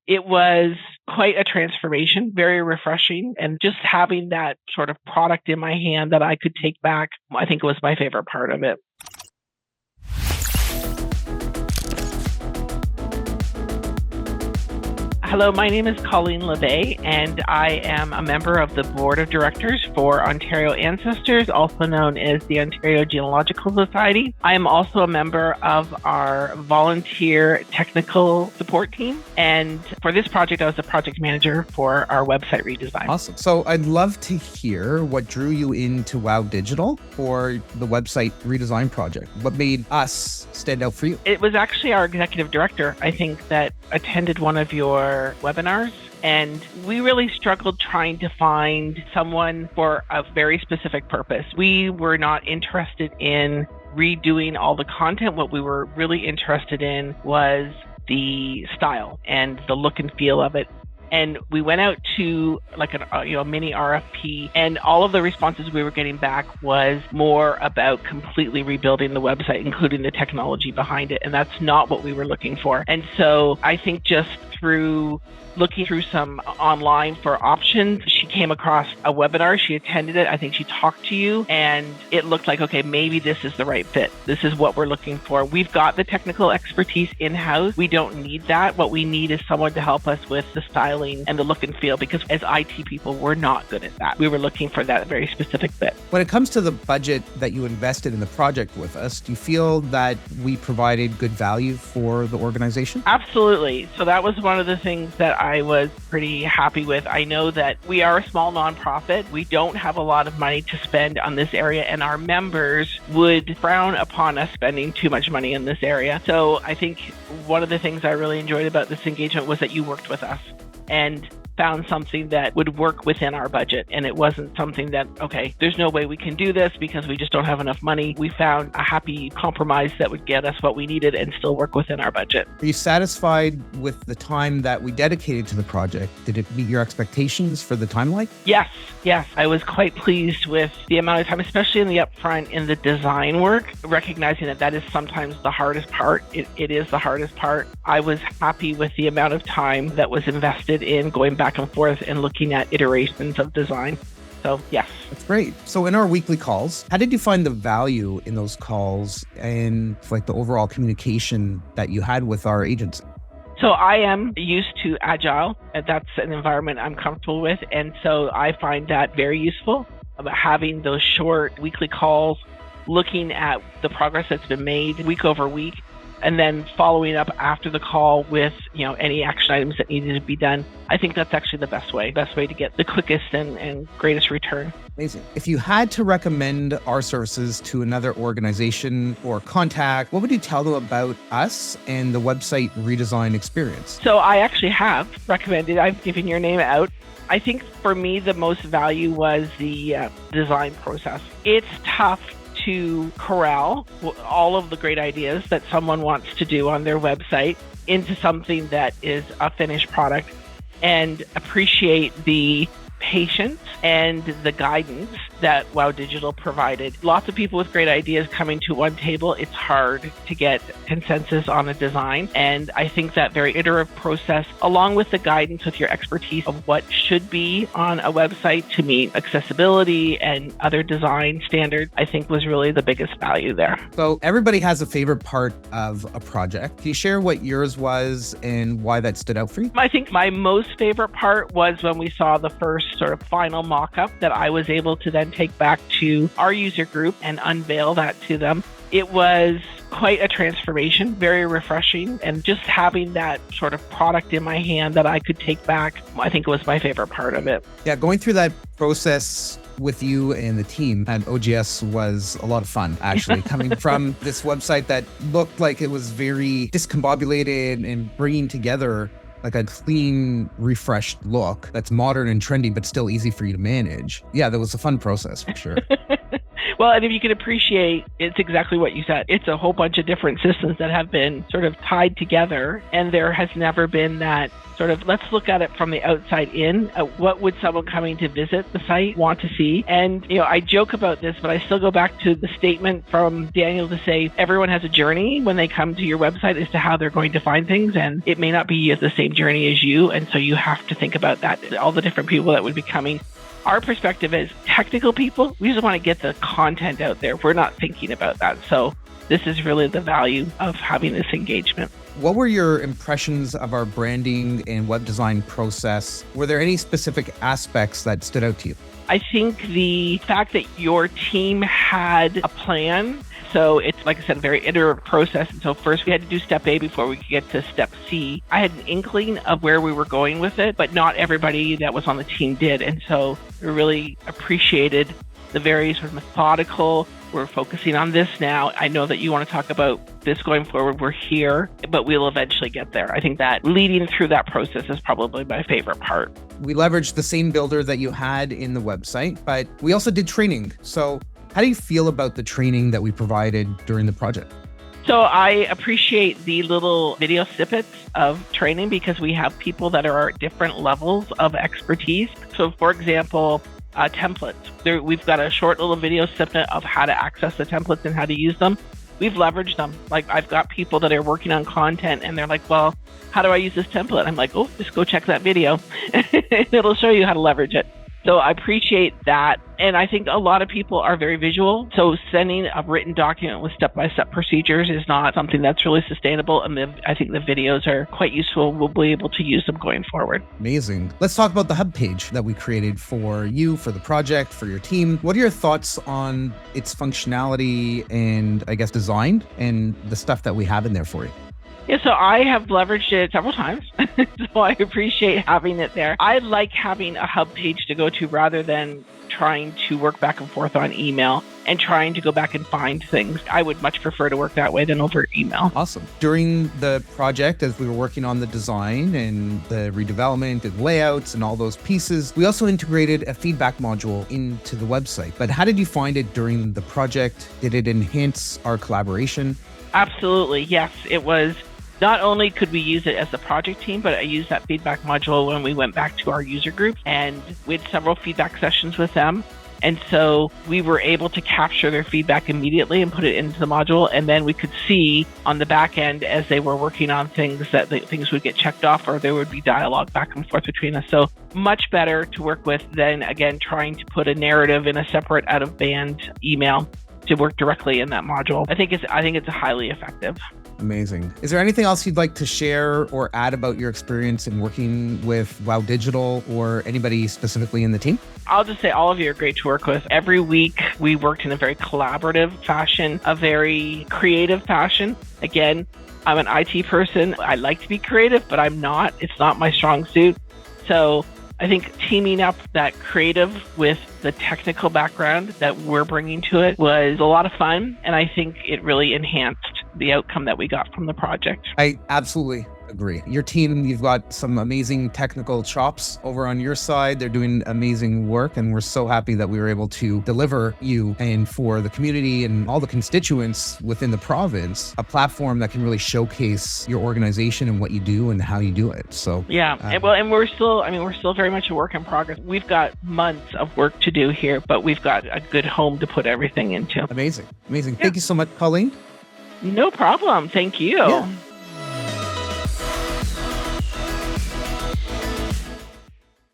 It was quite a transformation, very refreshing. And just having that sort of product in my hand that I could take back, I think was my favorite part of it. Hello, my name is Colleen LeVay, and I am a member of the Board of Directors for Ontario Ancestors, also known as the Ontario Genealogical Society. I am also a member of our volunteer technical support team, and for this project, I was the project manager for our website redesign. Awesome. So I'd love to hear what drew you into WOW Digital for the website redesign project. What made us stand out for you? It was actually our executive director, I think, that attended one of your webinars, and we really struggled trying to find someone for a very specific purpose. We were not interested in redoing all the content. What we were really interested in was the style and the look and feel of it. And we went out to like a mini RFP, and all of the responses we were getting back was more about completely rebuilding the website, including the technology behind it. And that's not what we were looking for. And so I think just through looking through some online for options, she came across a webinar. She attended it. I think she talked to you, and it looked like, okay, maybe this is the right fit. This is what we're looking for. We've got the technical expertise in-house. We don't need that. What we need is someone to help us with the styling and the look and feel, because as IT people, we're not good at that. We were looking for that very specific fit. When it comes to the budget that you invested in the project with us, do you feel that we provided good value for the organization? Absolutely. So that was one of the things that I was pretty happy with. I know that we are a small nonprofit. We don't have a lot of money to spend on this area, and our members would frown upon us spending too much money in this area. So I think one of the things I really enjoyed about this engagement was that you worked with us and found something that would work within our budget. And it wasn't something that, okay, there's no way we can do this because we just don't have enough money. We found a happy compromise that would get us what we needed and still work within our budget. Are you satisfied with the time that we dedicated to the project? Did it meet your expectations for the timeline? Yes. I was quite pleased with the amount of time, especially in the upfront in the design work, recognizing that is sometimes the hardest part. It is the hardest part. I was happy with the amount of time that was invested in going back and forth and looking at iterations of design. So, yes. That's great. So in our weekly calls, how did you find the value in those calls and like the overall communication that you had with our agency? So I am used to Agile, and that's an environment I'm comfortable with. And so I find that very useful, about having those short weekly calls, looking at the progress that's been made week over week, and then following up after the call with, any action items that needed to be done. I think that's actually the best way to get the quickest and greatest return. Amazing. If you had to recommend our services to another organization or contact, what would you tell them about us and the website redesign experience? So I actually have recommended, I've given your name out. I think for me, the most value was the design process. It's tough to corral all of the great ideas that someone wants to do on their website into something that is a finished product, and appreciate the patience and the guidance that WOW Digital provided. Lots of people with great ideas coming to one table. It's hard to get consensus on a design. And I think that very iterative process, along with the guidance with your expertise of what should be on a website to meet accessibility and other design standards, I think was really the biggest value there. So everybody has a favorite part of a project. Can you share what yours was and why that stood out for you? I think my most favorite part was when we saw the first sort of final mock-up that I was able to then take back to our user group and unveil that to them. It was quite a transformation, very refreshing, and just having that sort of product in my hand that I could take back, I think was my favorite part of it. Yeah, going through that process with you and the team at OGS was a lot of fun, actually. Coming from this website that looked like it was very discombobulated and bringing together like a clean, refreshed look that's modern and trendy, but still easy for you to manage. Yeah, that was a fun process for sure. Well, and if you can appreciate, it's exactly what you said. It's a whole bunch of different systems that have been sort of tied together, and there has never been that sort of, let's look at it from the outside in. What would someone coming to visit the site want to see? And, I joke about this, but I still go back to the statement from Daniel to say everyone has a journey when they come to your website as to how they're going to find things. And it may not be the same journey as you. And so you have to think about that, all the different people that would be coming. Our perspective as technical people, we just want to get the content out there. We're not thinking about that. So this is really the value of having this engagement. What were your impressions of our branding and web design process? Were there any specific aspects that stood out to you? I think the fact that your team had a plan. So it's, like I said, a very iterative process. And so first we had to do step A before we could get to step C. I had an inkling of where we were going with it, but not everybody that was on the team did. And so we really appreciated the very sort of methodical, we're focusing on this now. I know that you want to talk about this going forward. We're here, but we'll eventually get there. I think that leading through that process is probably my favorite part. We leveraged the same builder that you had in the website, but we also did training. So how do you feel about the training that we provided during the project? So I appreciate the little video snippets of training because we have people that are at different levels of expertise. So for example, templates. We've got a short little video snippet of how to access the templates and how to use them. We've leveraged them. Like I've got people that are working on content and they're like, well, how do I use this template? I'm like, oh, just go check that video. It'll show you how to leverage it. So I appreciate that. And I think a lot of people are very visual. So sending a written document with step-by-step procedures is not something that's really sustainable. And I think the videos are quite useful. We'll be able to use them going forward. Amazing. Let's talk about the hub page that we created for you, for the project, for your team. What are your thoughts on its functionality and, I guess, design and the stuff that we have in there for you? Yeah, so I have leveraged it several times, so I appreciate having it there. I like having a hub page to go to rather than trying to work back and forth on email and trying to go back and find things. I would much prefer to work that way than over email. Awesome. During the project, as we were working on the design and the redevelopment and layouts and all those pieces, we also integrated a feedback module into the website. But how did you find it during the project? Did it enhance our collaboration? Absolutely. Yes, it was. Not only could we use it as the project team, but I used that feedback module when we went back to our user groups and we had several feedback sessions with them. And so we were able to capture their feedback immediately and put it into the module. And then we could see on the back end as they were working on things that things would get checked off or there would be dialogue back and forth between us. So much better to work with than, again, trying to put a narrative in a separate out-of-band email to work directly in that module. I think it's highly effective. Amazing. Is there anything else you'd like to share or add about your experience in working with Wow Digital or anybody specifically in the team? I'll just say all of you are great to work with. Every week we worked in a very collaborative fashion, a very creative fashion. Again, I'm an IT person. I like to be creative, but I'm not. It's not my strong suit. So I think teaming up that creative with the technical background that we're bringing to it was a lot of fun. And I think it really enhanced the outcome that we got from the project. I absolutely agree. Your team, you've got some amazing technical chops over on your side. They're doing amazing work. And we're so happy that we were able to deliver you and for the community and all the constituents within the province, a platform that can really showcase your organization and what you do and how you do it. So yeah, and we're still very much a work in progress. We've got months of work to do here, but we've got a good home to put everything into. Amazing. Yeah. Thank you so much, Colleen. No problem. Thank you. Yeah.